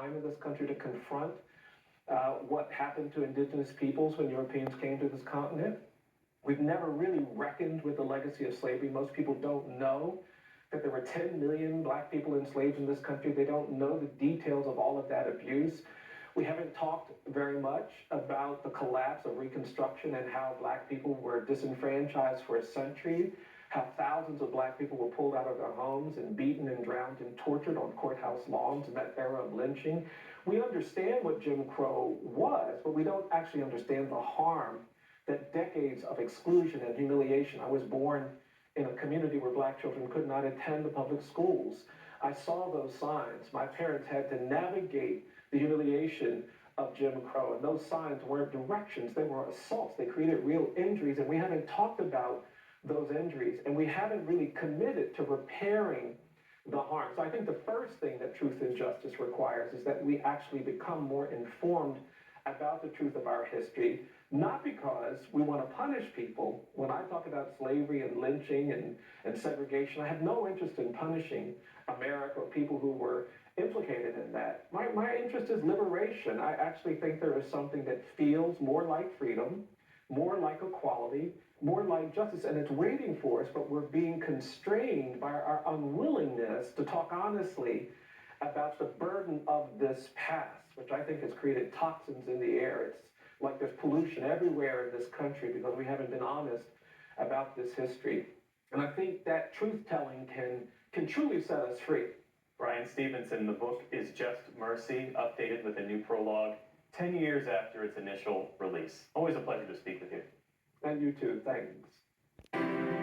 time in this country to confront what happened to indigenous peoples when Europeans came to this continent. We've never really reckoned with the legacy of slavery. Most people don't know that there were 10 million black people enslaved in this country. They don't know the details of all of that abuse. We haven't talked very much about the collapse of Reconstruction and how black people were disenfranchised for a century, how thousands of black people were pulled out of their homes and beaten and drowned and tortured on courthouse lawns in that era of lynching. We understand what Jim Crow was, but we don't actually understand the harm that decades of exclusion and humiliation. I was born in a community where black children could not attend the public schools. I saw those signs. My parents had to navigate the humiliation of Jim Crow, and those signs weren't directions, they were assaults. They created real injuries, and we haven't talked about those injuries, and we haven't really committed to repairing the harm. So I think the first thing that Truth and Justice requires is that we actually become more informed about the truth of our history, not because we want to punish people. When I talk about slavery and lynching and segregation, I have no interest in punishing America or people who were implicated in that. My interest is liberation. I actually think there is something that feels more like freedom, more like equality, more like justice, and it's waiting for us, but we're being constrained by our unwillingness to talk honestly about the burden of this past, which I think has created toxins in the air. It's like there's pollution everywhere in this country because we haven't been honest about this history. And I think that truth-telling can truly set us free. Bryan Stevenson, the book is Just Mercy, updated with a new prologue 10 years after its initial release. Always a pleasure to speak with you. And you too, thanks.